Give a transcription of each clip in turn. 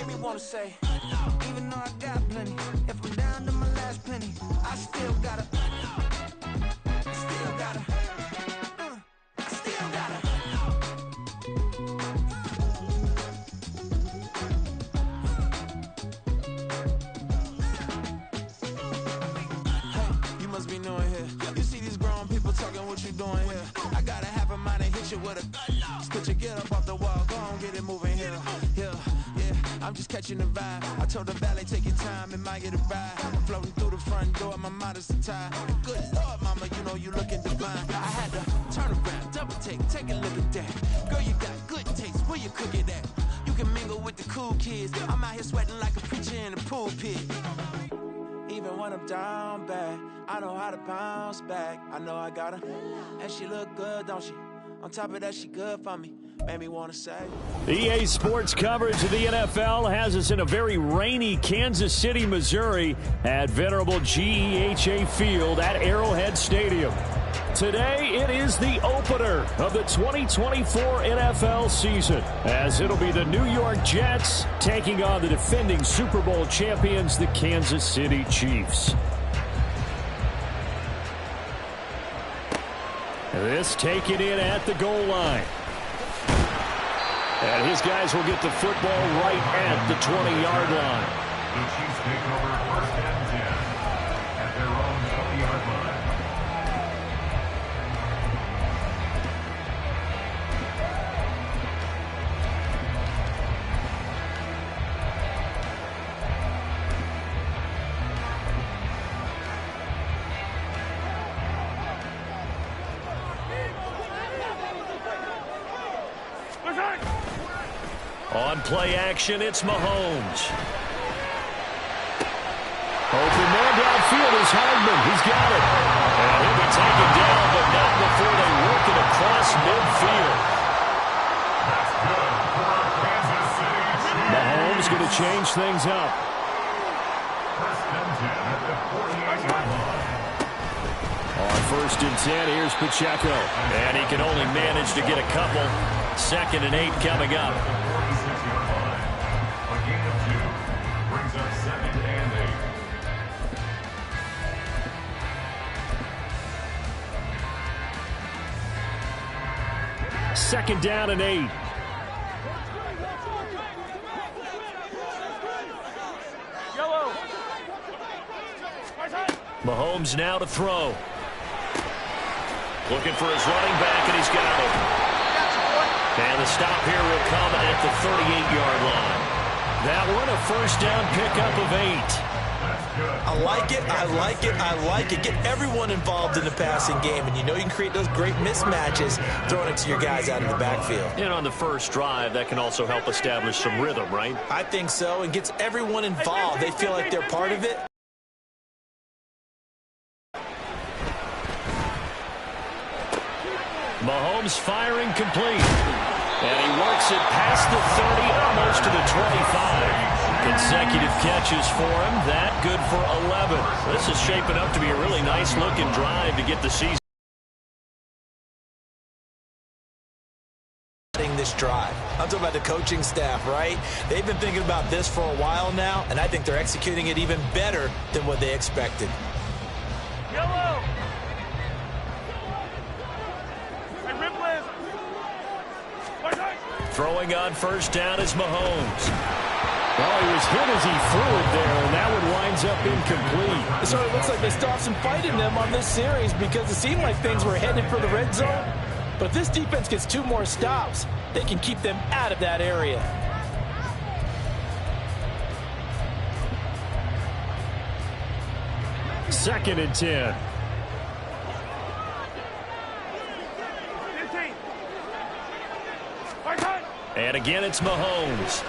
Made me wanna say, even though I got plenty, if I'm down to my last penny, I still gotta, I still gotta. Must be new in here. You see these grown people talking, what you doing here? I got a half a mind to hit you with a spit you, get up off the wall, go on, get it moving here. Yeah, I'm just catching the vibe. I told the valet, take your time, it might get a ride. Floating through the front door, my mind is tied. Good Lord, mama, you know you looking divine. I had to turn around, double take a look at that. Girl, you got good taste, where you cook it at? You can mingle with the cool kids. I'm out here sweating like a preacher in a pulpit. Even when I'm down bad, I know how to bounce back. I know I got her, and she look good, don't she? On top of that, she good for me. Made me want to say. EA Sports coverage of the NFL has us in a very rainy Kansas City, Missouri at venerable GEHA Field at Arrowhead Stadium. Today, it is the opener of the 2024 NFL season, as it'll be the New York Jets taking on the defending Super Bowl champions, the Kansas City Chiefs. This taken in at the goal line. And his guys will get the football right at the 20-yard line. The Chiefs take over first and 10 at their own 20-yard line. On play action, it's Mahomes. Open man downfield is Hardman. He's got it. And he'll be taken down, but not before they work it across midfield. That's good for Kansas City Chiefs. Mahomes going to change things up. First and 10 at the 48-yard line. On first and 10, here's Pacheco. And he can only manage to get a couple. 2nd and 8 coming up. 46-yard line. A gain of 2 brings up 2nd and 8. 2nd down and 8. Mahomes now to throw. Looking for his running back, and he's got it. And the stop here will come at the 38-yard line. That one, a first down pickup of 8. I like it, I like it, I like it. Get everyone involved in the passing game, and you know you can create those great mismatches throwing it to your guys out of the backfield. And on the first drive, that can also help establish some rhythm, right? I think so, and gets everyone involved. They feel like they're part of it. Mahomes firing complete. And he works it past the 30, almost to the 25. Consecutive catches for him. That good for 11. This is shaping up to be a really nice-looking drive to get the season. This drive. I'm talking about the coaching staff, right? They've been thinking about this for a while now, and I think they're executing it even better than what they expected. Yellow! Throwing on first down is Mahomes. Well, he was hit as he threw it there, and that one winds up incomplete. It sort of looks like they stopped some fight in them on this series because it seemed like things were headed for the red zone. But if this defense gets 2 more stops, they can keep them out of that area. Second and 10. And again, it's Mahomes.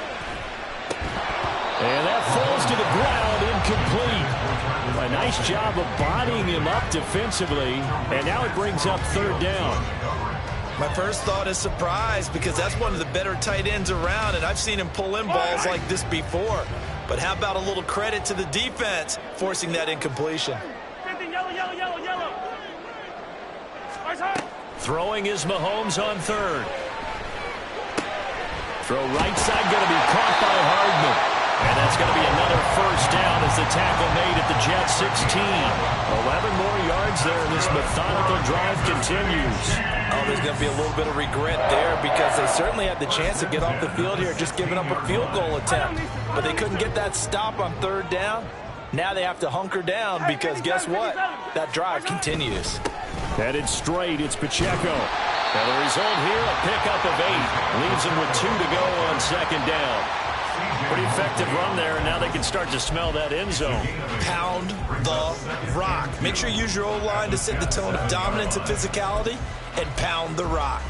And that falls to the ground, incomplete. A nice job of bodying him up defensively. And now it brings up 3rd down. My first thought is surprise because that's one of the better tight ends around, and I've seen him pull in balls like this before. But how about a little credit to the defense forcing that incompletion? Throwing is Mahomes on 3rd. Throw right side, going to be caught by Hardman. It's going to be another first down as the tackle made at the Jets 16. 11 more yards there, and this methodical drive continues. Oh, there's going to be a little bit of regret there because they certainly had the chance to get off the field here, just giving up a field goal attempt. But they couldn't get that stop on third down. Now they have to hunker down because guess what? That drive continues. Headed straight, it's Pacheco. And the result here, a pickup of 8. Leaves him with 2 to go on second down. Pretty effective run there, and now they can start to smell that end zone. Pound the rock. Make sure you use your O-line to set the tone of dominance and physicality, and pound the rock.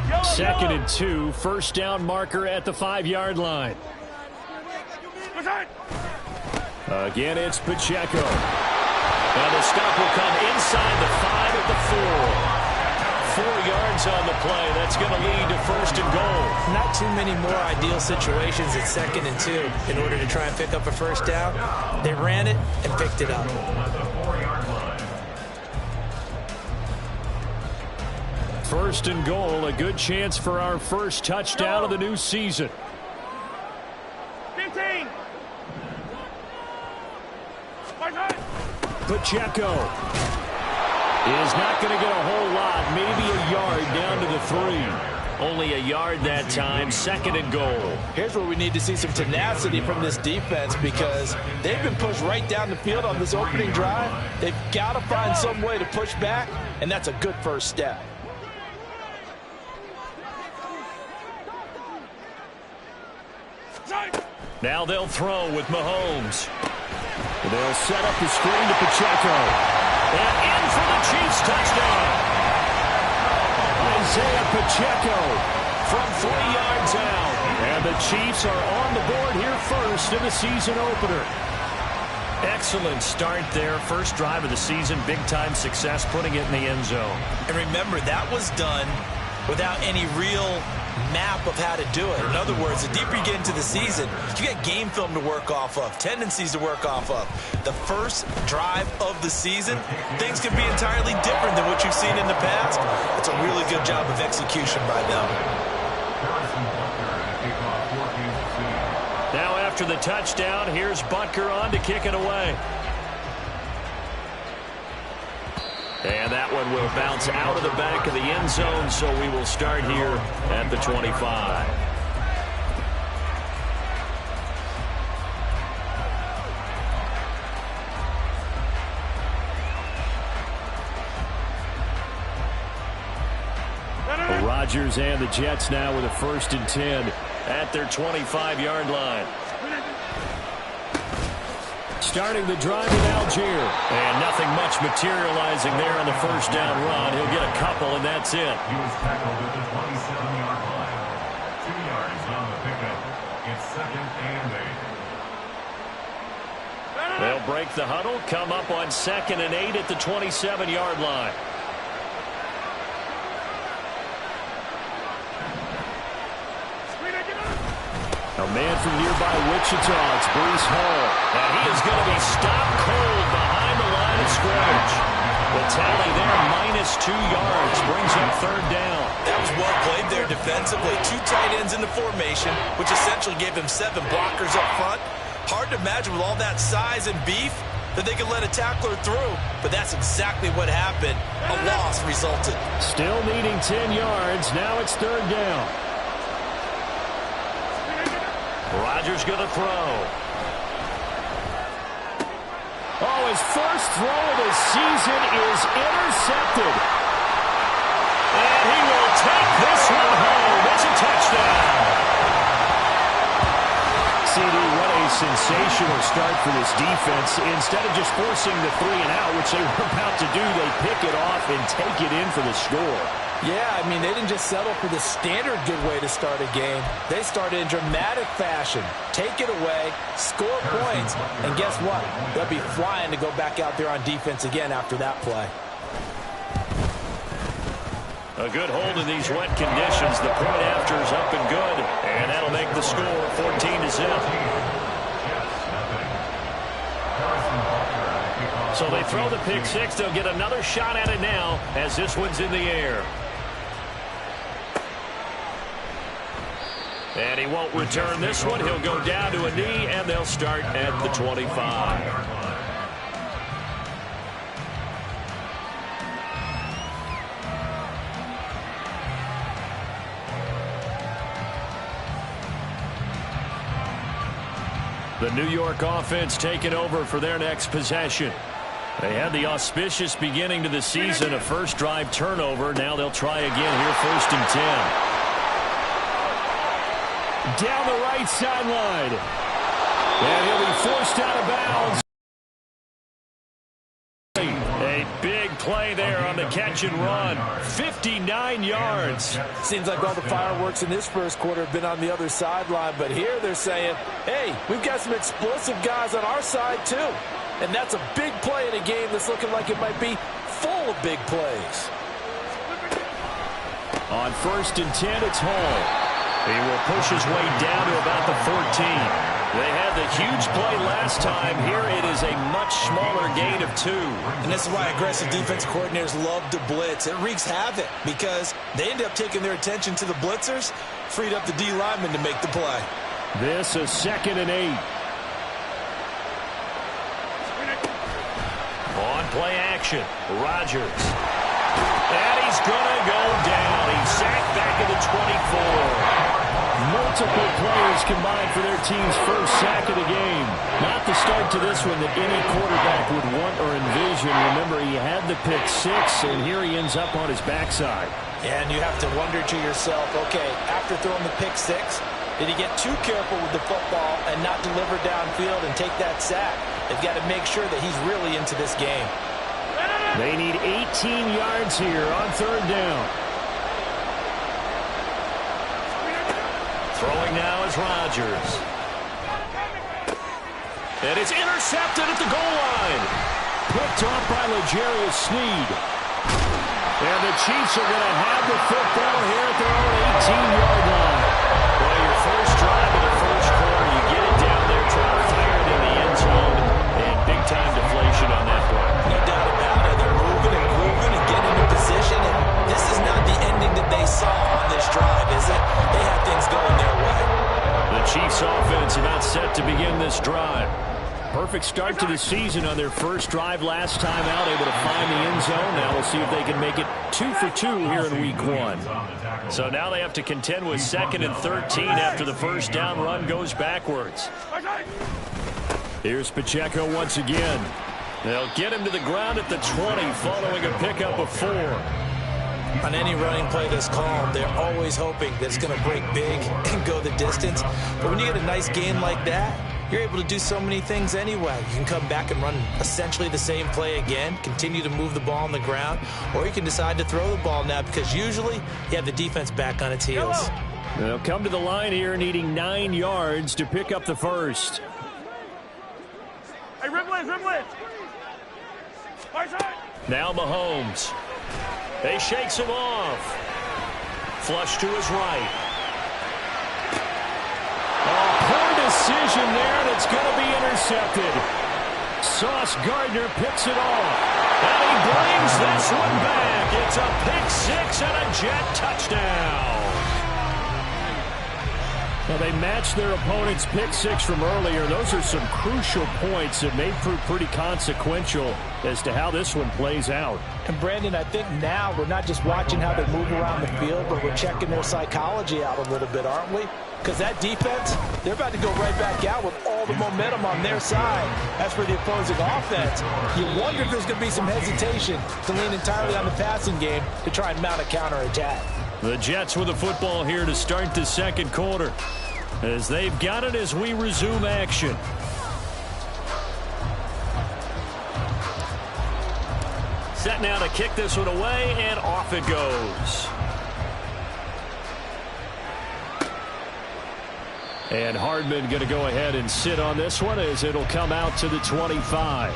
2nd and 2, first down marker at the 5-yard line. Again, it's Pacheco. And the stop will come inside the 5 at the 4. 4 yards on the play. That's going to lead to 1st and goal. Not too many more ideal situations at 2nd and 2 in order to try and pick up a first down. They ran it and picked it up. First and goal, a good chance for our first touchdown of the new season. 15. Pacheco is not going to get a whole lot, maybe a yard down to the 3. Only a yard that time, 2nd and goal. Here's where we need to see some tenacity from this defense because they've been pushed right down the field on this opening drive. They've got to find some way to push back, and that's a good first step. Now they'll throw with Mahomes. They'll set up the screen to Pacheco. And in for the Chiefs touchdown. Isaiah Pacheco from 3 yards out. And the Chiefs are on the board here first in the season opener. Excellent start there. First drive of the season. Big-time success putting it in the end zone. And remember, that was done without any real map of how to do it. In other words, the deeper you get into the season, you got game film to work off of, tendencies to work off of. The first drive of the season, things can be entirely different than what you've seen in the past. It's a really good job of execution by them. Now after the touchdown, here's Butker on to kick it away. And that one will bounce out of the back of the end zone, so we will start here at the 25. Rodgers and the Jets now with a 1st and 10 at their 25-yard line. Starting the drive with Algier. And nothing much materializing there on the first down run. He'll get a couple, and that's it. He was tackled at the 27-yard line. 2 yards on the pickup. It's 2nd and 8. They'll break the huddle, come up on 2nd and 8 at the 27-yard line. A man from nearby Wichita, it's Breece Hall. And he is going to be stopped cold behind the line of scrimmage. The tally there, -2 yards, brings up 3rd down. That was well played there defensively. 2 tight ends in the formation, which essentially gave him 7 blockers up front. Hard to imagine with all that size and beef that they could let a tackler through, but that's exactly what happened. A loss resulted. Still needing 10 yards. Now it's 3rd down. Rodgers going to throw. Oh, his first throw of the season is intercepted. And he will take this one home. It's a touchdown. CD, what a sensational start for this defense. Instead of just forcing the 3 and out, which they were about to do, they pick it off and take it in for the score. Yeah, I mean, they didn't just settle for the standard good way to start a game. They started in dramatic fashion. Take it away, score points, and guess what? They'll be flying to go back out there on defense again after that play. A good hold in these wet conditions. The point after is up and good, and that'll make the score 14-0. So they throw the pick six. They'll get another shot at it now as this one's in the air. And he won't return this one. He'll go down to a knee, and they'll start at the 25. The New York offense taking over for their next possession. They had the auspicious beginning to the season, a first drive turnover. Now they'll try again here, 1st and 10. Down the right sideline. And he'll be forced out of bounds. A big play there on the catch and run. 59 yards. Seems like all the fireworks in this first quarter have been on the other sideline, but here they're saying, hey, we've got some explosive guys on our side too. And that's a big play in a game that's looking like it might be full of big plays. On 1st and 10, it's Hall. He will push his way down to about the 14. They had the huge play last time. Here it is a much smaller gain of 2. And this is why aggressive defense coordinators love to blitz. It wreaks havoc because they end up taking their attention to the blitzers, freed up the D lineman to make the play. This is 2nd and 8. On play action, Rodgers. And he's going to go down. He's sacked back at the 24. Multiple players combined for their team's first sack of the game. Not the start to this one that any quarterback would want or envision. Remember, he had the pick 6, and here he ends up on his backside. And you have to wonder to yourself, okay, after throwing the pick 6, did he get too careful with the football and not deliver downfield and take that sack? They've got to make sure that he's really into this game. They need 18 yards here on 3rd down. Throwing now is Rodgers. And it's intercepted at the goal line. Picked off by L'Jarius Sneed. And the Chiefs are going to have the football here at their own 18-yard line. Well, your first drive of the first quarter, you get it down there, try to fire it in the end zone, and big-time deflation on that play. No doubt about it. They're moving and grooving and getting into position, and this is not the ending that they saw on this drive, is it? They had things going their way. The Chiefs offense about set to begin this drive. Perfect start to the season on their first drive last time out, able to find the end zone. Now we'll see if they can make it 2 for 2 here in week 1. So now they have to contend with 2nd and 13 after the first down run goes backwards. Here's Pacheco once again. They'll get him to the ground at the 20 following a pickup of 4. On any running play that's called, they're always hoping that it's going to break big and go the distance. But when you get a nice gain like that, you're able to do so many things anyway. You can come back and run essentially the same play again, continue to move the ball on the ground, or you can decide to throw the ball now because usually you have the defense back on its heels. They'll come to the line here needing 9 yards to pick up the first. Hey, Riblet. Now Mahomes. He shakes him off. Flush to his right. Oh, poor decision there, and it's going to be intercepted. Sauce Gardner picks it off. And he brings this one back. It's a pick 6 and a Jet touchdown. Well, they matched their opponent's pick 6 from earlier. Those are some crucial points that may prove pretty consequential as to how this one plays out. And, Brandon, I think now we're not just watching how they move around the field, but we're checking their psychology out a little bit, aren't we? Because that defense, they're about to go right back out with all the momentum on their side. As for the opposing offense, you wonder if there's going to be some hesitation to lean entirely on the passing game to try and mount a counterattack. The Jets with the football here to start the second quarter, as they've got it as we resume action. Set now to kick this one away, and off it goes. And Hardman going to go ahead and sit on this one as it'll come out to the 25.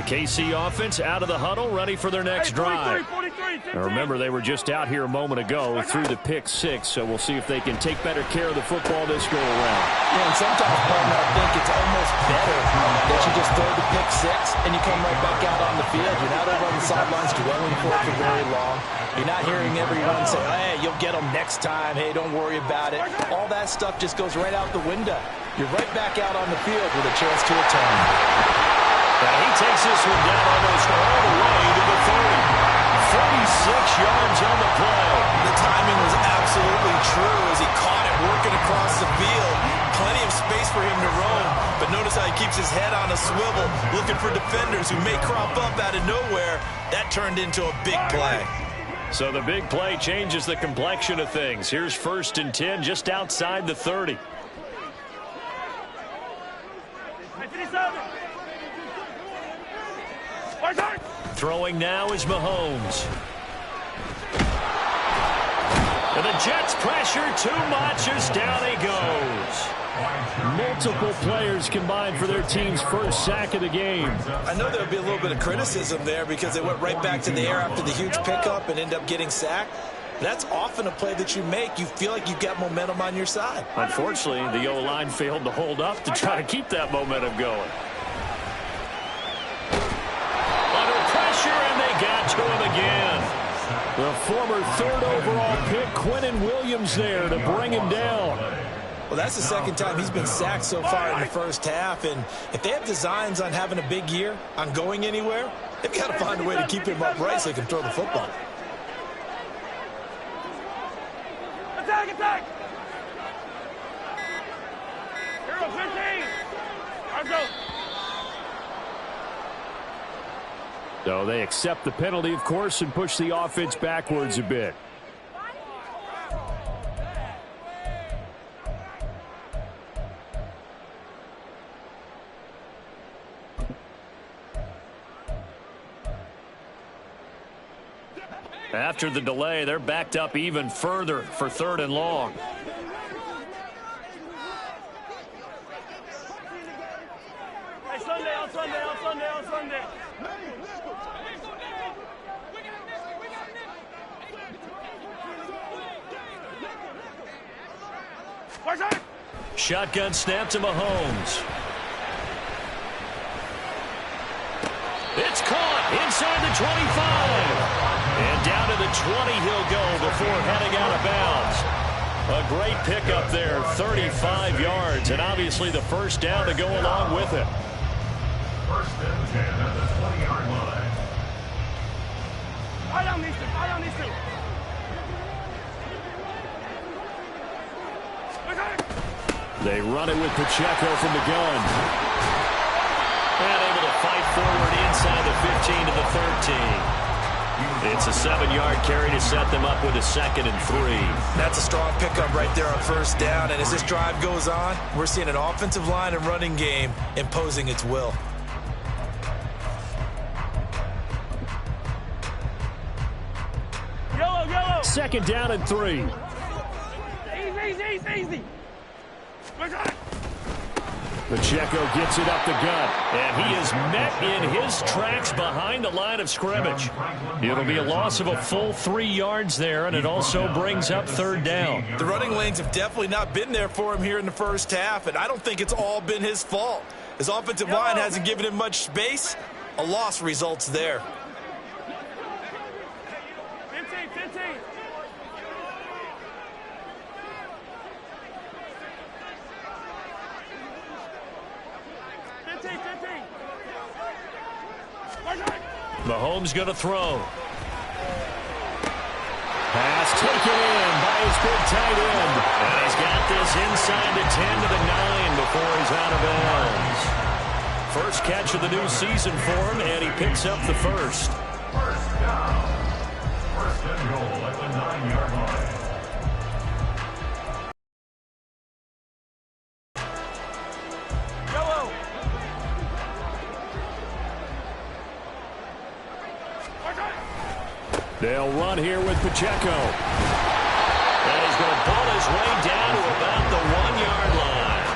KC offense out of the huddle, ready for their next drive. Now remember, they were just out here a moment ago through the pick 6, so we'll see if they can take better care of the football this go-around. Yeah, and sometimes, partner, I think it's almost better that you just throw the pick 6 and you come right back out on the field. You're not over on the sidelines dwelling for it for very long. You're not hearing everyone say, hey, you'll get them next time. Hey, don't worry about it. All that stuff just goes right out the window. You're right back out on the field with a chance to return. Now he takes this one down almost all the way to the 30. 46 yards on the play. The timing was absolutely true as he caught it working across the field. Plenty of space for him to roam, but notice how he keeps his head on a swivel, looking for defenders who may crop up out of nowhere. That turned into a big play. So the big play changes the complexion of things. Here's 1st and 10 just outside the 30. Throwing now is Mahomes. And the Jets pressure too much as down he goes. Multiple players combined for their team's first sack of the game. I know there would be a little bit of criticism there because they went right back to the air after the huge pickup and end up getting sacked. That's often a play that you make. You feel like you've got momentum on your side. Unfortunately, the O-line failed to hold up to try to keep that momentum going. Under pressure, and they got to him again. The former 3rd overall pick, Quinnen Williams, there to bring him down. Well, that's the 2nd time he's been sacked so far in the first half, and if they have designs on having a big year, on going anywhere, they've got to find a way to keep him upright so he can throw the football. Attack, attack! Hero 15! Let's go! So they accept the penalty, of course, and push the offense backwards a bit. After the delay, they're backed up even further for 3rd and long. Hey, Sunday, on Sunday, on Sunday, on Sunday. Shotgun snap to Mahomes. It's caught inside the 25. And down to the 20 he'll go before heading out of bounds. A great pickup there, 35 yards, and obviously the first down to go along with it. 1st and 10 at the 20-yard line. I don't need to. I don't need to. They run it with Pacheco from the gun. And able to fight forward inside the 15 to the 13. It's a 7-yard carry to set them up with a 2nd and 3. That's a strong pickup right there on 1st down, and as this drive goes on, we're seeing an offensive line and running game imposing its will. Yellow, yellow. 2nd down and 3. Easy. Pacheco gets it up the gut, and he is met in his tracks behind the line of scrimmage. It'll be a loss of a full 3 yards there, and it also brings up 3rd down. The running lanes have definitely not been there for him here in the first half, and I don't think it's all been his fault. His offensive line hasn't given him much space. A loss results there. 15. Mahomes going to throw. Pass taken in by his big tight end. And he's got this inside the 10 to the 9 before he's out of bounds. First catch of the new season for him, and he picks up the first. 1st down. 1st and goal at the 9-yard line. Yellow. They'll run here with Pacheco. And he's going to pull his way down to about the 1-yard line.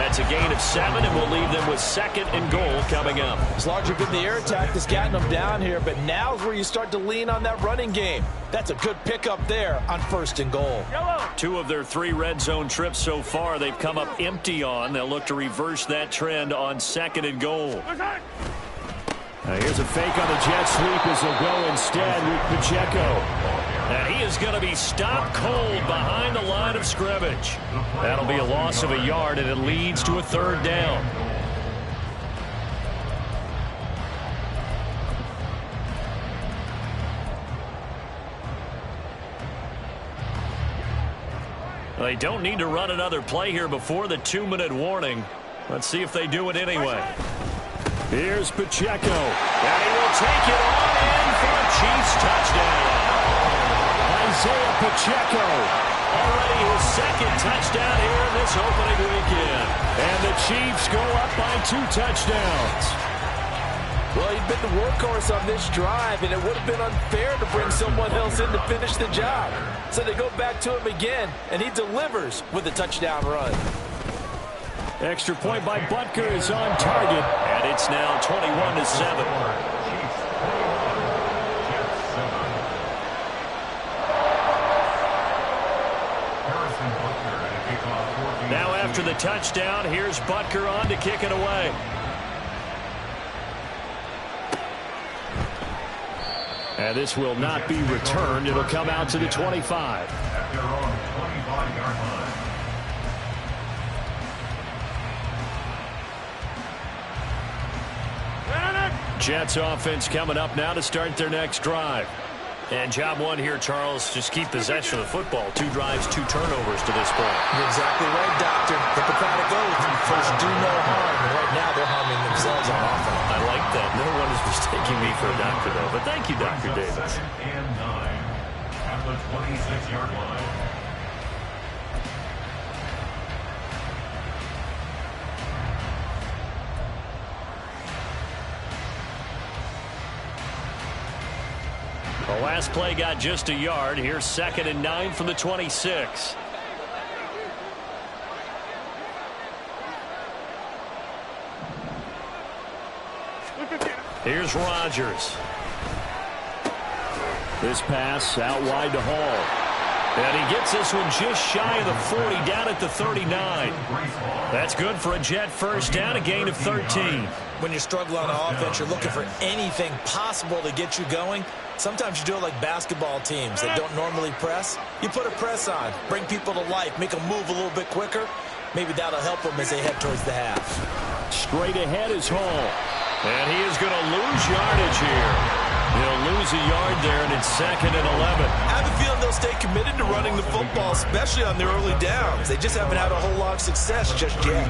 A That's a gain of 7, and we'll leave them with 2nd and goal coming up. It's largely been the air attack that's gotten them down here, but now's where you start to lean on that running game. That's a good pickup there on 1st and goal. 2 of their 3 red zone trips so far they've come up empty on. They'll look to reverse that trend on 2nd and goal. Now here's a fake on the jet sweep as they'll go instead with Pacheco. And he is going to be stopped cold behind the line of scrimmage. That'll be a loss of a yard, and it leads to a 3rd down. They don't need to run another play here before the 2-minute warning. Let's see if they do it anyway. Here's Pacheco. And he will take it on in for a Chiefs touchdown. Isaiah Pacheco, already his 2nd touchdown here in this opening weekend. And the Chiefs go up by 2 touchdowns. Well, he'd been the workhorse on this drive, and it would have been unfair to bring someone else in to finish the job. So they go back to him again, and he delivers with a touchdown run. Extra point by Butker is on target, and it's now 21-7. Now after the touchdown, here's Butker on to kick it away. And this will not be returned. It'll come out to the 25. At their own 25-yard line. Jets offense coming up now to start their next drive. And job 1 here, Charles, just keep possession of the football. 2 drives, 2 turnovers to this point. You're exactly right, Doctor. Hippocratic oath. First, do no harm. And right now, they're harming themselves on offense. I like that. No one is mistaking me for a doctor, though. But thank you, Dr. Davis. 2nd and 9 at the 26-yard line. The last play got just a yard. Here's 2nd and 9 from the 26. Here's Rodgers. This pass out wide to Hall. And he gets this one just shy of the 40, down at the 39. That's good for a Jet first down, a gain of 13. When you're struggling on offense, you're looking for anything possible to get you going. Sometimes you do it like basketball teams that don't normally press. You put a press on, bring people to life, make them move a little bit quicker. Maybe that'll help them as they head towards the half. Straight ahead is Hall. And he is going to lose yardage here. He'll lose a yard there, and it's 2nd and 11. I have a feeling they'll stay committed to running the football, especially on their early downs. They just haven't had a whole lot of success just yet.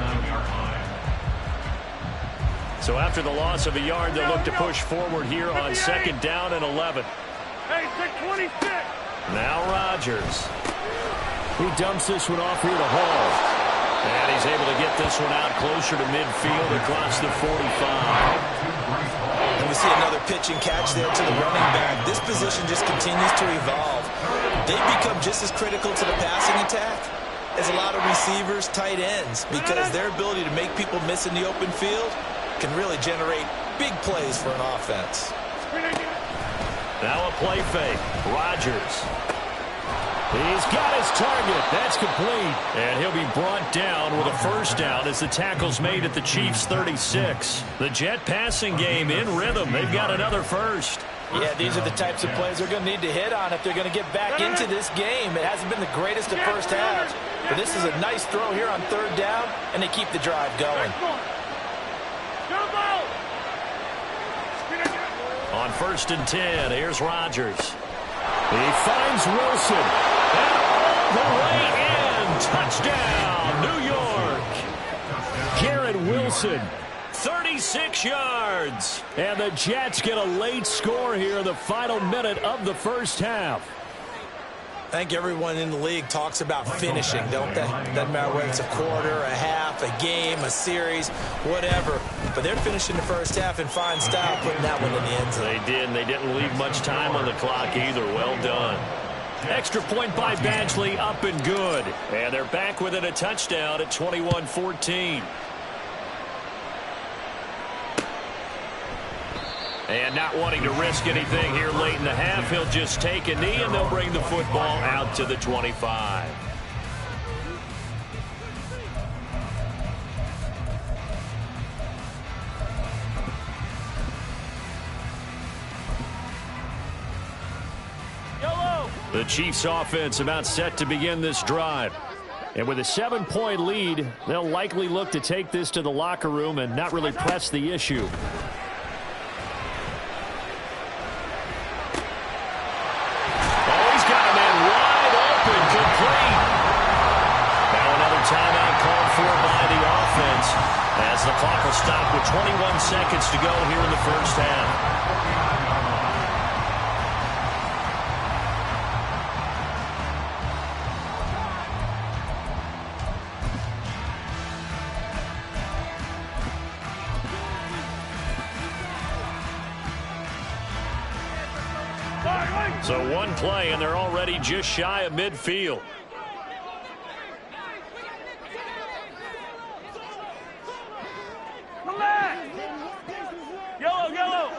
So after the loss of a yard, they'll look to push forward here on 2nd down and 11. Hey, take 26. Now Rodgers. He dumps this one off here to Hall. And he's able to get this one out closer to midfield across the 45. And we see another pitch and catch there to the running back. This position just continues to evolve. They've become just as critical to the passing attack as a lot of receivers, tight ends, because their ability to make people miss in the open field can really generate big plays for an offense. Now a play fake. Rodgers. He's got his target. That's complete. And he'll be brought down with a first down as the tackle's made at the Chiefs' 36. The Jet passing game in rhythm. They've got another first. Yeah, these are the types of plays they're going to need to hit on if they're going to get back into this game. It hasn't been the greatest of first halves, but this is a nice throw here on 3rd down, and they keep the drive going. On 1st and 10, here's Rodgers. He finds Wilson. And all the way in. Touchdown, New York. Garrett Wilson, 36 yards. And the Jets get a late score here in the final minute of the first half. I think everyone in the league talks about finishing, don't they? Doesn't matter whether it's a quarter, a half, a game, a series, whatever. But they're finishing the first half in fine style, putting that one in the end zone. They did, and they didn't leave much time on the clock either. Well done. Extra point by Badgley, up and good. And they're back within a touchdown at 21-14. And not wanting to risk anything here late in the half, he'll just take a knee, and they'll bring the football out to the 25. The Chiefs offense about set to begin this drive. And with a 7-point lead, they'll likely look to take this to the locker room and not really press the issue. Oh, he's got a man wide open, complete. Now another timeout called for by the offense as the clock will stop with 21 seconds to go here in the first half. So one play, and they're already just shy of midfield. Come back! Yellow, yellow!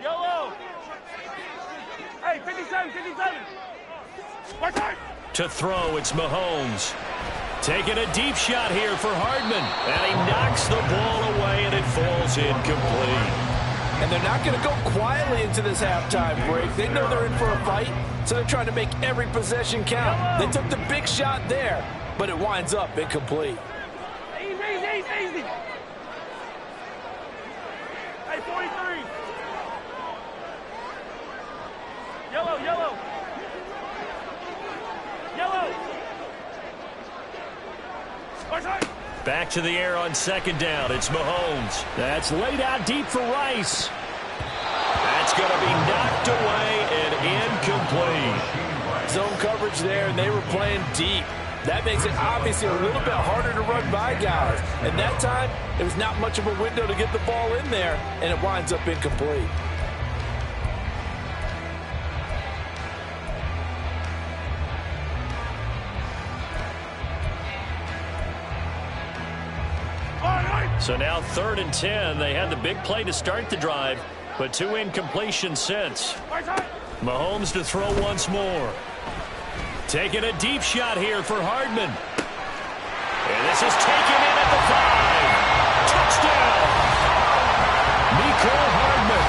Yellow! Hey, 57, 57! Watch out! To throw, it's Mahomes. Taking a deep shot here for Hardman. And he knocks the ball away, and it falls incomplete. And they're not going to go quietly into this halftime break. They know they're in for a fight, so they're trying to make every possession count. They took the big shot there, but it winds up incomplete. Easy, easy, easy. Hey, 43. Yellow, yellow. Yellow. Watch out. Back to the air on second down. It's Mahomes. That's laid out deep for Rice. That's going to be knocked away and incomplete. Zone coverage there, and they were playing deep. That makes it obviously a little bit harder to run by guys. And that time, there was not much of a window to get the ball in there, and it winds up incomplete. So now 3rd and 10. They had the big play to start the drive, but 2 incompletions since. Mahomes to throw once more. Taking a deep shot here for Hardman. And this is taken in at the 5. Touchdown! Mecole Hardman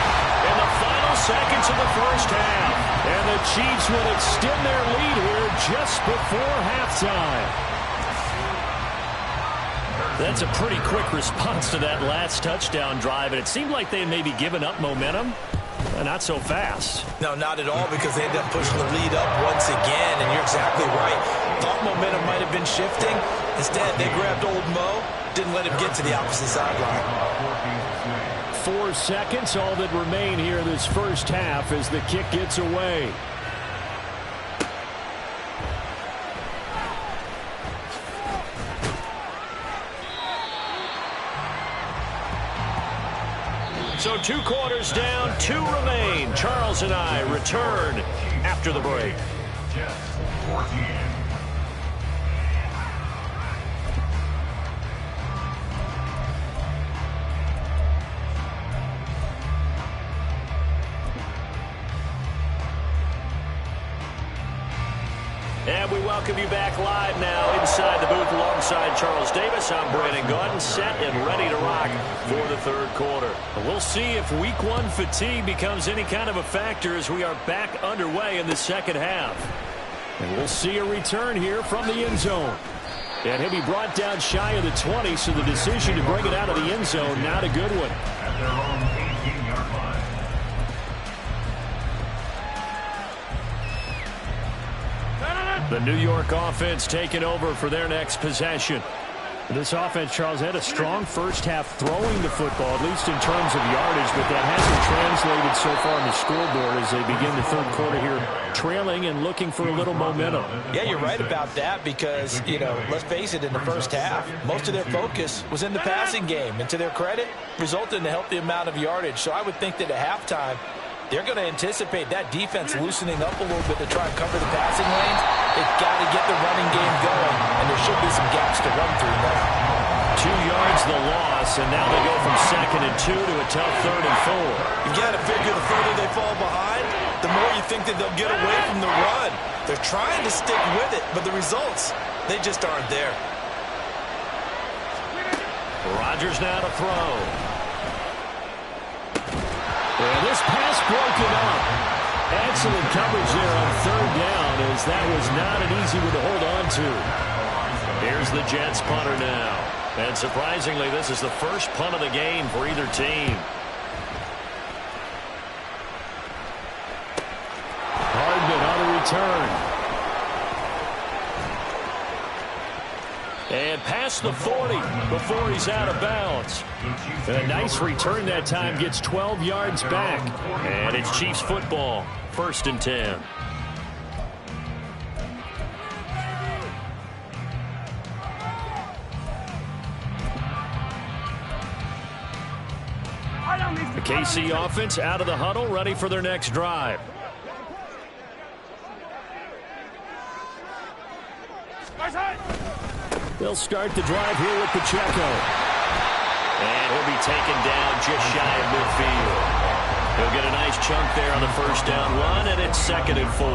in the final seconds of the first half. And the Chiefs will extend their lead here just before halftime. That's a pretty quick response to that last touchdown drive, and it seemed like they had maybe given up momentum. Not so fast. No, not at all, because they ended up pushing the lead up once again, and you're exactly right. Thought momentum might have been shifting. Instead, they grabbed old Mo, didn't let him get to the opposite sideline. 4 seconds, all that remain here this first half as the kick gets away. So 2 quarters down, 2 remain. Charles and I return after the break. Jets 14. And we welcome you back live now inside the booth alongside Charles Davis. I'm Brandon Gaudin, set and ready to rock for the 3rd quarter. We'll see if week 1 fatigue becomes any kind of a factor as we are back underway in the second half. And we'll see a return here from the end zone. And he'll be brought down shy of the 20, so the decision to bring it out of the end zone, not a good one. At their own 18-yard line. The New York offense taking over for their next possession. This offense, Charles, had a strong first half throwing the football, at least in terms of yardage, but that hasn't translated so far on the scoreboard as they begin the 3rd quarter here, trailing and looking for a little momentum. Yeah, you're right about that because, let's face it, in the first half, most of their focus was in the passing game. And to their credit, resulted in a healthy amount of yardage. So I would think that at halftime, they're going to anticipate that defense loosening up a little bit to try and cover the passing lanes. They've got to get the running game going, and there should be some gaps to run through now. 2 yards the loss, and now they go from 2nd and 2 to a tough 3rd and 4. You've got to figure the further they fall behind, the more you think that they'll get away from the run. They're trying to stick with it, but the results, they just aren't there. Rodgers now to throw. And this pass broken up. Excellent coverage there on 3rd down, as that was not an easy one to hold on to. Here's the Jets punter now. And surprisingly, this is the first punt of the game for either team. Hardman on the return. And past the 40 before he's out of bounds. A nice return that time, gets 12 yards back. And it's Chiefs football, 1st and 10. The KC offense out of the huddle, ready for their next drive. They'll start the drive here with Pacheco. And he'll be taken down just shy of midfield. He'll get a nice chunk there on the 1st down run, and it's 2nd and 4.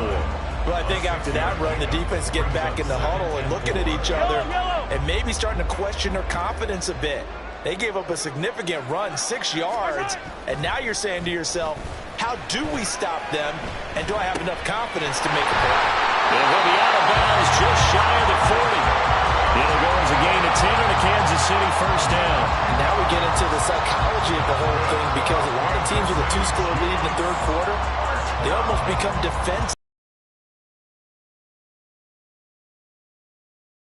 Well, I think after that run, the defense getting back in the huddle and looking at each other and maybe starting to question their confidence a bit. They gave up a significant run, 6 yards, and now you're saying to yourself, how do we stop them, and do I have enough confidence to make a play? And he'll be out of bounds just shy of the 40. It'll go as a gain of 10 and a Kansas City 1st down. And now we get into the psychology of the whole thing, because a lot of teams with a 2-score lead in the 3rd quarter, they almost become defensive.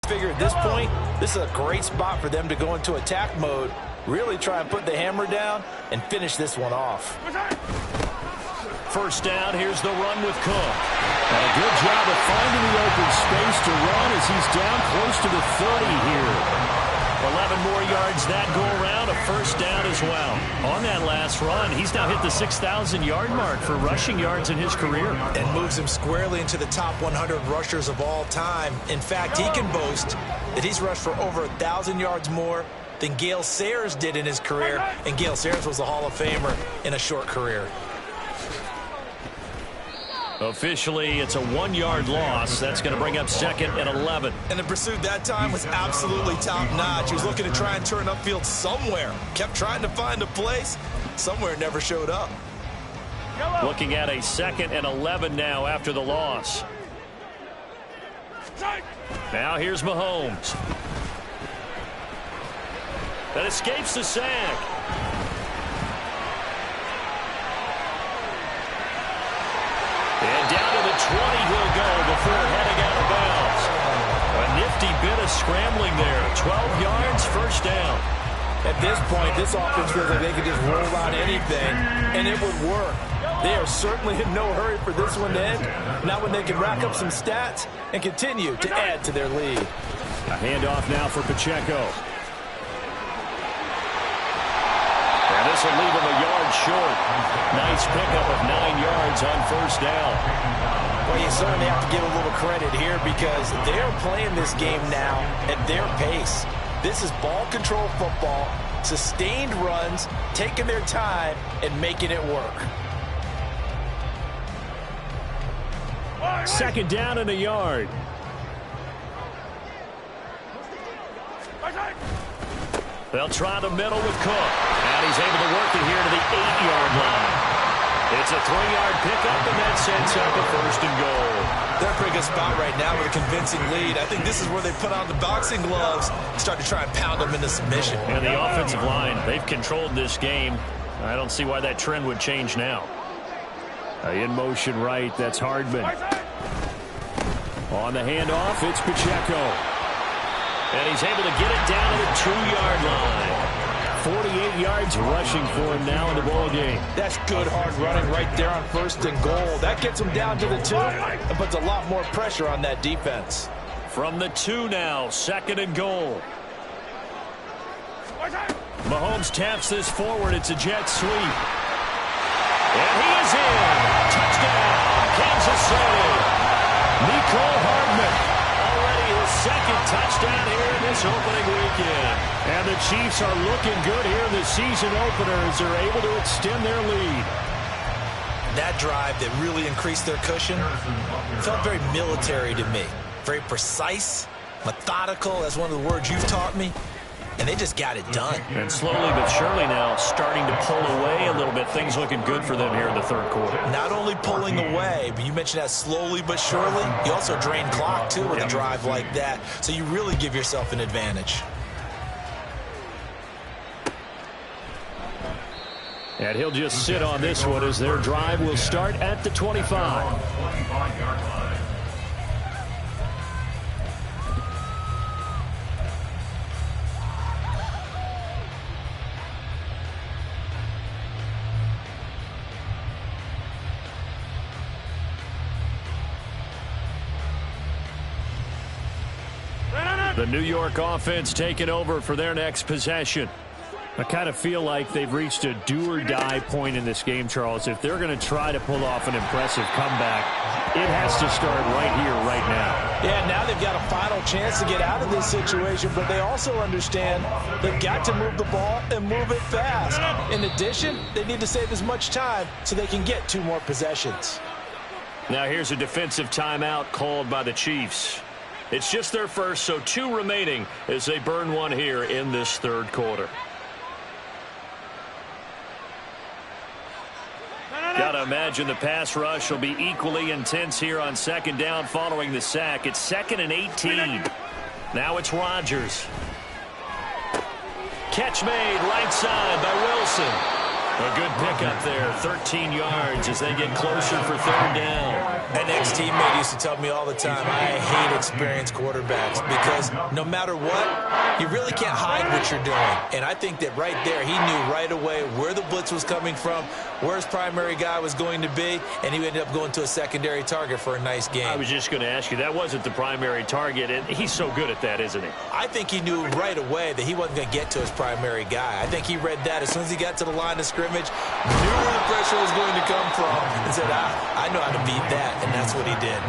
Figure at this point, this is a great spot for them to go into attack mode, really try and put the hammer down and finish this one off. 1st down, here's the run with Cook. And a good job of finding the open space to run as he's down close to the 30 here. 11 more yards that go around, a 1st down as well. On that last run, he's now hit the 6,000-yard mark for rushing yards in his career. And moves him squarely into the top 100 rushers of all time. In fact, he can boast that he's rushed for over 1,000 yards more than Gale Sayers did in his career. And Gale Sayers was a Hall of Famer in a short career. Officially, it's a 1-yard loss. That's going to bring up 2nd and 11. And the pursuit that time was absolutely top-notch. He was looking to try and turn upfield somewhere. Kept trying to find a place. Somewhere never showed up. Looking at a 2nd and 11 now after the loss. Now here's Mahomes. That escapes the sack. And down to the 20 he'll go before heading out of bounds. A nifty bit of scrambling there. 12 yards, 1st down. At this point, this offense feels like they could just roll out anything, and it would work. They are certainly in no hurry for this one to end. Not when they can rack up some stats and continue to add to their lead. A handoff now for Pacheco. And this will leave him a yard short. Nice pickup of 9 yards on 1st down. Well, you certainly have to give a little credit here because they're playing this game now at their pace. This is ball control football, sustained runs, taking their time, and making it work. 2nd down and a yard. They'll try the middle with Cook. And he's able to work it here to the 8-yard line. It's a 3-yard pickup, and that sets up a 1st and goal. They're in a pretty good spot right now with a convincing lead. I think this is where they put on the boxing gloves and start to try and pound them into submission. And the offensive line, they've controlled this game. I don't see why that trend would change now. In motion right, that's Hardman. On the handoff, it's Pacheco. And he's able to get it down to the 2-yard line. 48 yards rushing for him now in the ball game. That's good hard running right there on 1st and goal. That gets him down to the 2 and puts a lot more pressure on that defense. From the 2 now, 2nd and goal. Mahomes taps this forward. It's a jet sweep. And he is in. Touchdown, Kansas City. Mecole Hardman. Already his second touchdown here in this opening weekend. And the Chiefs are looking good here in the season opener as they're able to extend their lead. That drive that really increased their cushion felt very military to me. Very precise, methodical. That's one of the words you've taught me. And they just got it done. And slowly but surely now starting to pull away a little bit. Things looking good for them here in the third quarter. Not only pulling away, but you mentioned that slowly but surely. You also drain clock, too, with a drive like that. So you really give yourself an advantage. And he'll just sit on this one as their drive will start at the 25. The New York offense taking over for their next possession. I kind of feel like they've reached a do-or-die point in this game, Charles. If they're going to try to pull off an impressive comeback, it has to start right here, right now. Yeah, now they've got a final chance to get out of this situation, but they also understand they've got to move the ball and move it fast. In addition, they need to save as much time so they can get 2 more possessions. Now here's a defensive timeout called by the Chiefs. It's just their first, so 2 remaining as they burn one here in this third quarter. Got to imagine the pass rush will be equally intense here on second down following the sack. It's 2nd and 18. Now it's Rodgers. Catch made right side by Wilson. A good pickup there, 13 yards as they get closer for third down. An ex-teammate used to tell me all the time, I hate experienced quarterbacks because no matter what, you really can't hide what you're doing. And I think that right there, he knew right away where the blitz was coming from, where his primary guy was going to be, and he ended up going to a secondary target for a nice game. I was just going to ask you, that wasn't the primary target, and he's so good at that, isn't he? I think he knew right away that he wasn't going to get to his primary guy. I think he read that as soon as he got to the line of scrimmage, knew where the pressure was going to come from, and said, I know how to beat that, and that's what he did.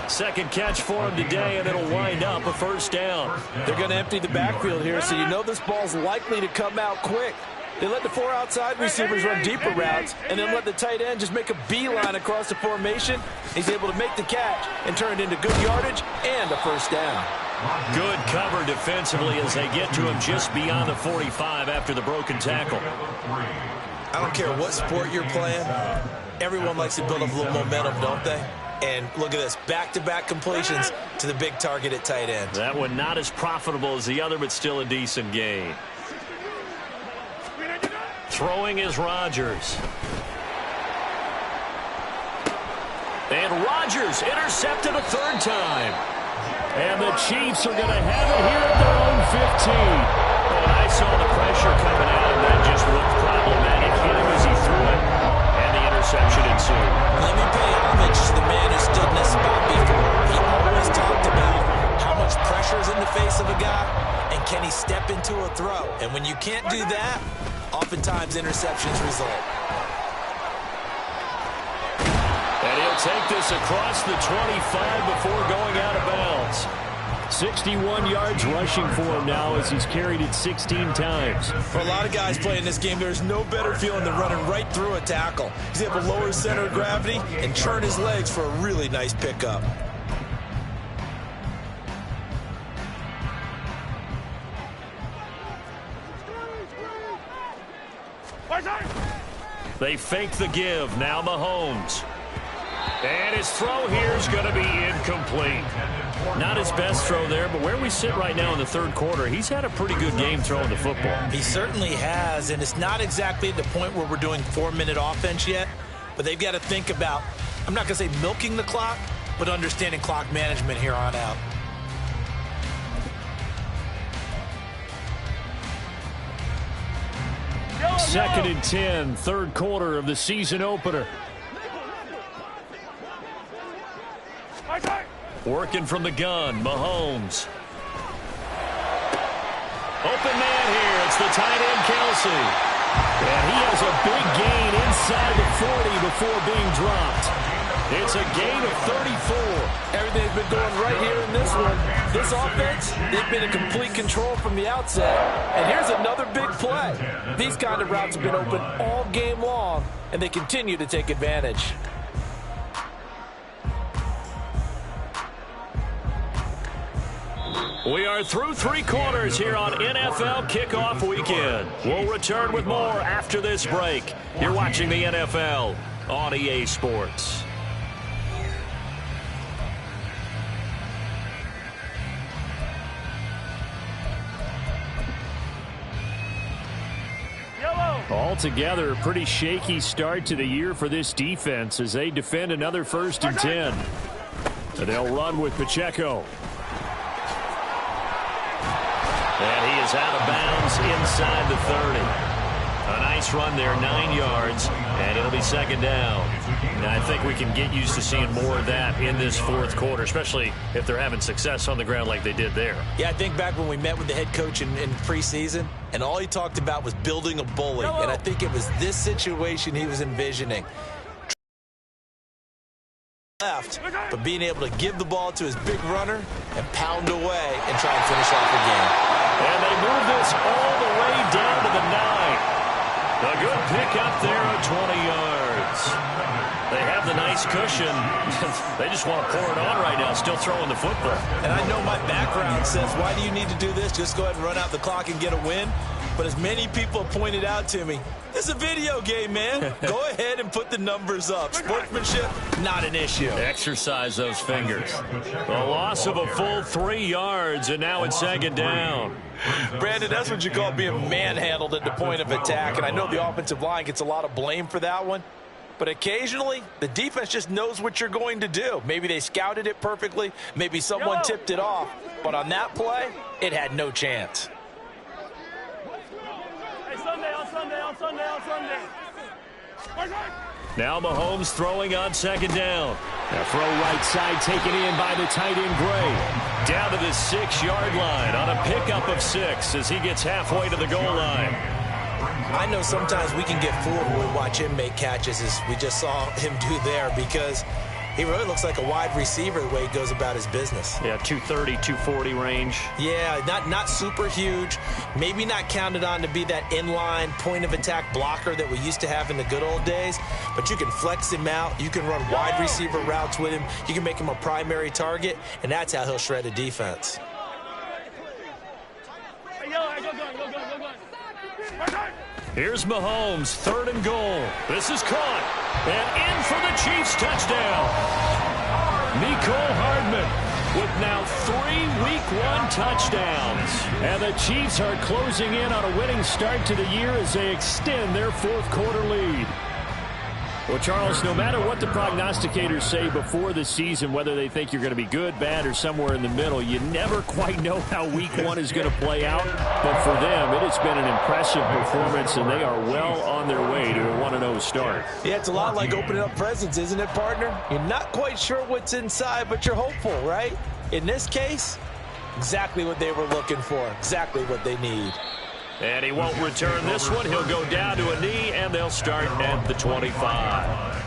Second catch for him today, and it'll wind up a first down. They're going to empty the backfield here, so you know this ball's likely to come out quick. They let the 4 outside receivers run deeper routes and then let the tight end just make a beeline across the formation. He's able to make the catch and turn it into good yardage and a first down. Good cover defensively as they get to him just beyond the 45 after the broken tackle. I don't care what sport you're playing. Everyone likes to build up a little momentum, don't they? And look at this, back-to-back completions to the big target at tight end. That one not as profitable as the other, but still a decent gain. Throwing is Rodgers. And Rodgers intercepted a third time. And the Chiefs are going to have it here at their own 15. And I saw the pressure coming out, and that just looked problematic. Hit him as he threw it, and the interception ensued. Let me pay homage to the man who stood in this spot before. He always talked about how much pressure is in the face of a guy, and can he step into a throw. And when you can't do that, oftentimes interceptions result. And he'll take this across the 25 before going out of bounds. 61 yards rushing for him now as he's carried it 16 times. For a lot of guys playing this game, there's no better feeling than running right through a tackle. He's able to lower his center of gravity and churn his legs for a really nice pickup. They fake the give. Now Mahomes. And his throw here is going to be incomplete. Not his best throw there, but where we sit right now in the third quarter, he's had a pretty good game throwing the football. He certainly has, and it's not exactly at the point where we're doing 4-minute offense yet, but they've got to think about, I'm not going to say milking the clock, but understanding clock management here on out. Second and 10, third quarter of the season opener. Working from the gun, Mahomes. Open man here. It's the tight end, Kelsey. And he has a big gain inside the 40 before being dropped. It's a gain of 34. Everything's been going right here in this one. This offense, they've been in complete control from the outset. And here's another big play. These kind of routes have been open all game long, and they continue to take advantage. We are through three quarters here on NFL Kickoff Weekend. We'll return with more after this break. You're watching the NFL on EA Sports. Altogether, a pretty shaky start to the year for this defense as they defend another 1st and 10. And they'll run with Pacheco. And he is out of bounds inside the 30. A nice run there, 9 yards, and it'll be 2nd down. And I think we can get used to seeing more of that in this 4th quarter, especially if they're having success on the ground like they did there. Yeah, I think back when we met with the head coach in preseason, and all he talked about was building a bully. And I think it was this situation he was envisioning. Left, but being able to give the ball to his big runner and pound away and try and finish off the game. And they move this all the way down to the 9. A good pick up there at 20 yards. They have the nice cushion. They just want to pour it on right now, still throwing the football. And I know my background says, why do you need to do this? Just go ahead and run out the clock and get a win. But as many people have pointed out to me, it's a video game, man. Go ahead and put the numbers up. Sportsmanship, not an issue. Exercise those fingers. A loss of a full 3 yards, and now it's 2nd down. Brandon, that's what you call being manhandled at the point of attack. And I know the offensive line gets a lot of blame for that one. But occasionally, the defense just knows what you're going to do. Maybe they scouted it perfectly. Maybe someone tipped it off. But on that play, it had no chance. Now Mahomes throwing on 2nd down. A throw right side taken in by the tight end Gray. Down to the 6-yard line on a pickup of 6 as he gets halfway to the goal line. I know sometimes we can get fooled when we watch him make catches, as we just saw him do there, because he really looks like a wide receiver the way he goes about his business. Yeah, 230, 240 range. Yeah, not super huge. Maybe not counted on to be that inline point-of-attack blocker that we used to have in the good old days. But you can flex him out. You can run wide receiver routes with him. You can make him a primary target, and that's how he'll shred a defense. Here's Mahomes, 3rd and goal. This is caught. And in for the Chiefs touchdown. Mecole Hardman with now 3 Week 1 touchdowns. And the Chiefs are closing in on a winning start to the year as they extend their 4th quarter lead. Well, Charles, no matter what the prognosticators say before the season, whether they think you're going to be good, bad, or somewhere in the middle, you never quite know how Week 1 is going to play out. But for them, it has been an impressive performance, and they are well on their way to a 1-0 start. Yeah, it's a lot like opening up presents, isn't it, partner? You're not quite sure what's inside, but you're hopeful, right? In this case, exactly what they were looking for, exactly what they need. And he won't return this one. He'll go down to a knee, and they'll start at the 25.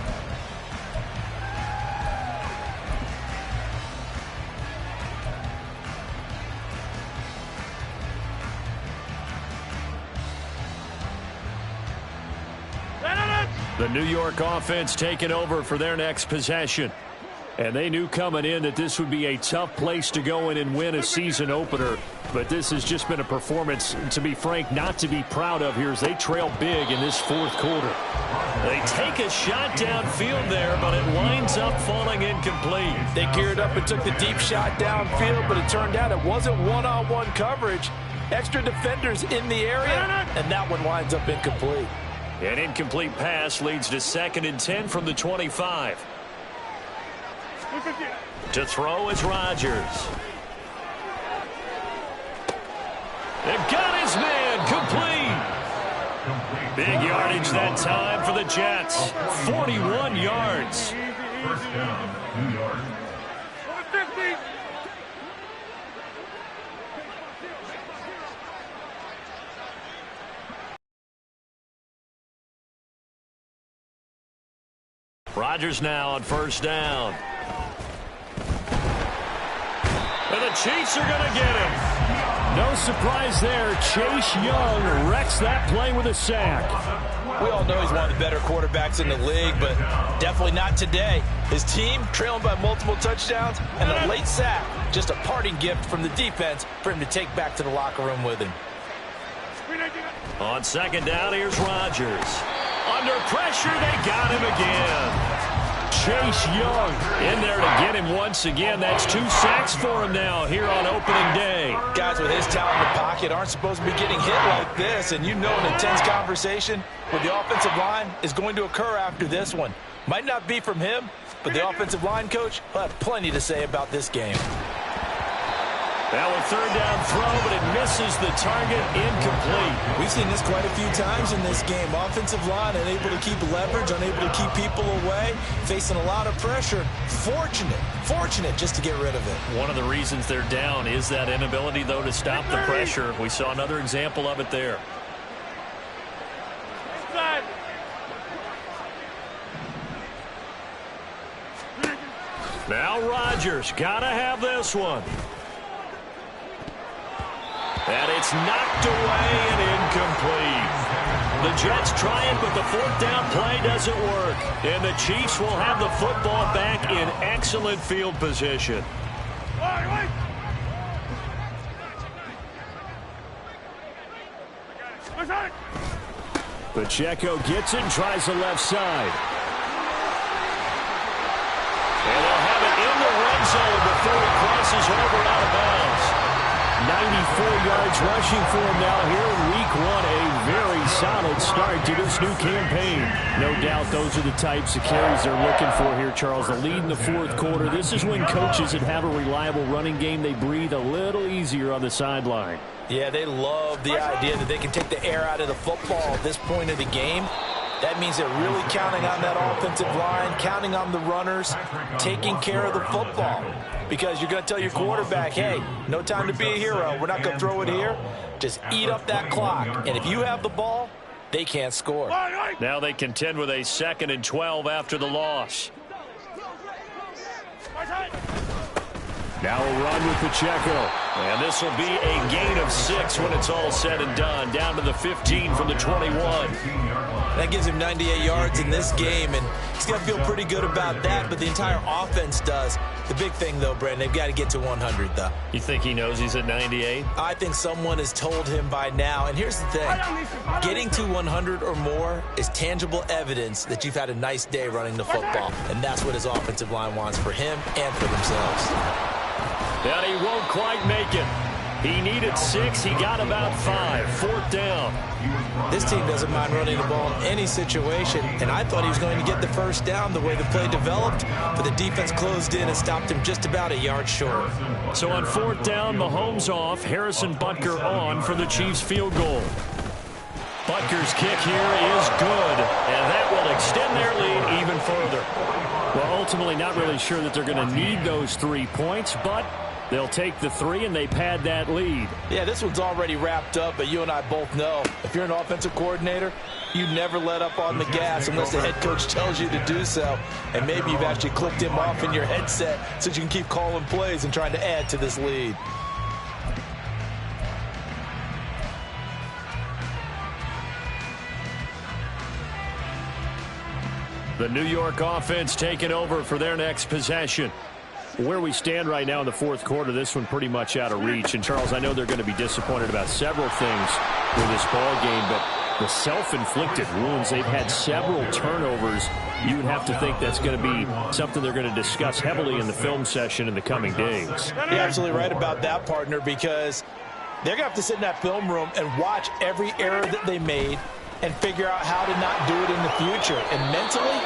The New York offense taking over for their next possession. And they knew coming in that this would be a tough place to go in and win a season opener. But this has just been a performance, to be frank, not to be proud of here as they trail big in this 4th quarter. They take a shot downfield there, but it winds up falling incomplete. They geared up and took the deep shot downfield, but it turned out it wasn't one-on-one coverage. Extra defenders in the area, and that one winds up incomplete. An incomplete pass leads to 2nd and 10 from the 25. To throw is Rodgers. They've got his man complete. Big yardage that time for the Jets. 41 yards. 1st down, New York. Rodgers now on first down. And the Chiefs are going to get him. No surprise there. Chase Young wrecks that play with a sack. We all know he's one of the better quarterbacks in the league, but definitely not today. His team trailing by multiple touchdowns and a late sack. Just a parting gift from the defense for him to take back to the locker room with him. On second down, here's Rodgers. Under pressure, they got him again. Chase Young in there to get him once again. That's 2 sacks for him now here on opening day. Guys with his talent in the pocket aren't supposed to be getting hit like this, and you know an intense conversation with the offensive line is going to occur after this one. Might not be from him, but the offensive line coach will have plenty to say about this game. Now a third down throw, but it misses the target, incomplete. We've seen this quite a few times in this game. Offensive line unable to keep leverage, unable to keep people away, facing a lot of pressure. Fortunate just to get rid of it. One of the reasons they're down is that inability, though, to stop the pressure. We saw another example of it there. Now Rodgers, gotta have this one. And it's knocked away and incomplete. The Jets try it, but the fourth down play doesn't work. And the Chiefs will have the football back in excellent field position. Pacheco gets it and tries the left side. And they'll have it in the red zone before he crosses over out of bounds. 94 yards rushing for him now here in week 1. A very solid start to this new campaign. No doubt those are the types of carries they're looking for here, Charles. The lead in the fourth quarter. This is when coaches that have a reliable running game, they breathe a little easier on the sideline. Yeah, they love the idea that they can take the air out of the football at this point of the game. That means they're really counting on that offensive line, counting on the runners, taking care of the football. Because you're going to tell your quarterback, hey, no time to be a hero. We're not going to throw it here. Just eat up that clock. And if you have the ball, they can't score. Now they contend with a 2nd and 12 after the loss. Now a run with Pacheco. And this will be a gain of 6 when it's all said and done. Down to the 15 from the 21. That gives him 98 yards in this game, and he's got to feel pretty good about that, but the entire offense does. The big thing, though, Brandon, they've got to get to 100, though. You think he knows he's at 98? I think someone has told him by now. And here's the thing. Getting to 100 or more is tangible evidence that you've had a nice day running the football, and that's what his offensive line wants for him and for themselves. And he won't quite make it. He needed 6. He got about 5. 4th down. This team doesn't mind running the ball in any situation, and I thought he was going to get the first down the way the play developed, but the defense closed in and stopped him just about a yard short. So on 4th down, Mahomes off, Harrison Butker on for the Chiefs field goal. Butker's kick here is good, and that will extend their lead even further. Well, ultimately not really sure that they're going to need those 3 points, but they'll take the 3 and they pad that lead. Yeah, this one's already wrapped up, but you and I both know if you're an offensive coordinator, you never let up on the gas unless the head coach tells you to do so. And maybe you've actually clicked him off in your headset so you can keep calling plays and trying to add to this lead. The New York offense taking over for their next possession. Where we stand right now in the fourth quarter, this one pretty much out of reach. And, Charles, I know they're going to be disappointed about several things with this ball game, but the self-inflicted wounds, they've had several turnovers. You would have to think that's going to be something they're going to discuss heavily in the film session in the coming days. You're absolutely right about that, partner, because they're going to have to sit in that film room and watch every error that they made and figure out how to not do it in the future. And mentally,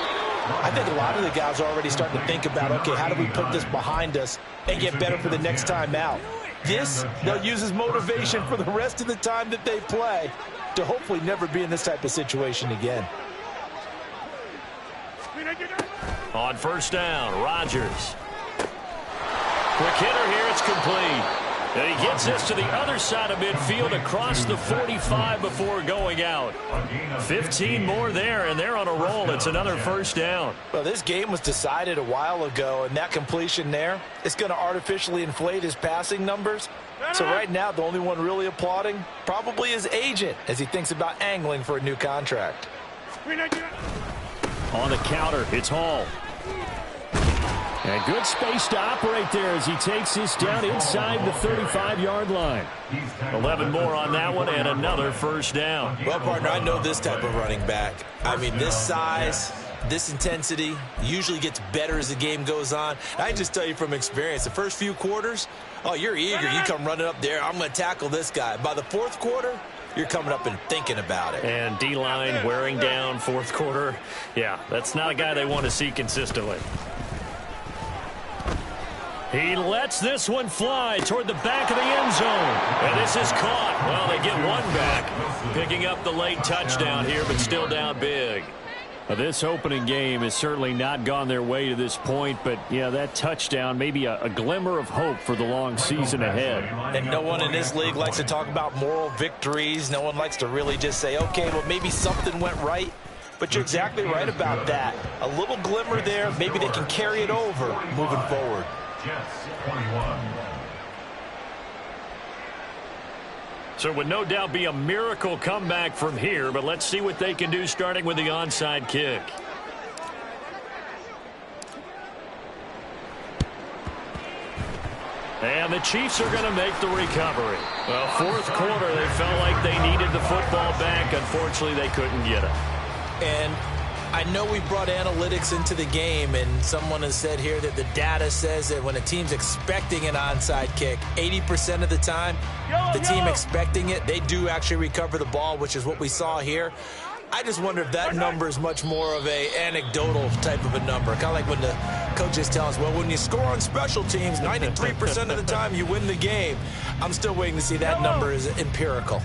I think a lot of the guys are already starting to think about, okay, how do we put this behind us and get better for the next time out? This, they'll use as motivation for the rest of the time that they play to hopefully never be in this type of situation again. On first down, Rodgers. Quick hitter here, it's complete. And he gets this to the other side of midfield across the 45 before going out. 15 more there, and they're on a roll. It's another first down. Well, this game was decided a while ago, and that completion there is going to artificially inflate his passing numbers. So right now, the only one really applauding probably his agent as he thinks about angling for a new contract. On the counter, it's Hall. And good space to operate there as he takes this down inside the 35-yard line. 11 more on that one and another first down. Well, partner, I know this type of running back. I mean, this size, this intensity usually gets better as the game goes on. I just tell you from experience, the first few quarters, oh, you're eager. You come running up there, I'm going to tackle this guy. By the fourth quarter, you're coming up and thinking about it. And D-line wearing down fourth quarter. Yeah, that's not a guy they want to see consistently. He lets this one fly toward the back of the end zone. And this is caught. Well, they get one back, picking up the late touchdown here, but still down big. This opening game has certainly not gone their way to this point, but, yeah, that touchdown, maybe a glimmer of hope for the long season ahead. And no one in this league likes to talk about moral victories. No one likes to really just say, okay, well, maybe something went right. But you're exactly right about that. A little glimmer there. Maybe they can carry it over moving forward. Jets 21. So it would no doubt be a miracle comeback from here, but let's see what they can do starting with the onside kick. And the Chiefs are going to make the recovery. Well, fourth quarter, they felt like they needed the football back. Unfortunately, they couldn't get it. And I know we brought analytics into the game, and someone has said here that the data says that when a team's expecting an onside kick, 80% of the time, the team expecting it, they do actually recover the ball, which is what we saw here. I just wonder if that number is much more of a anecdotal type of a number. Kind of like when the coaches tell us, well, when you score on special teams, 93% of the time you win the game. I'm still waiting to see that number is empirical.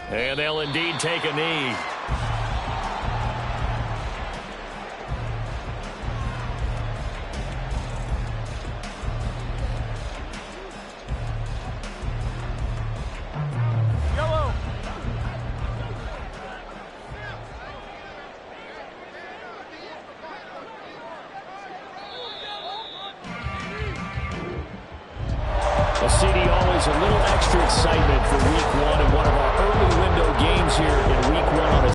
And they'll indeed take a knee.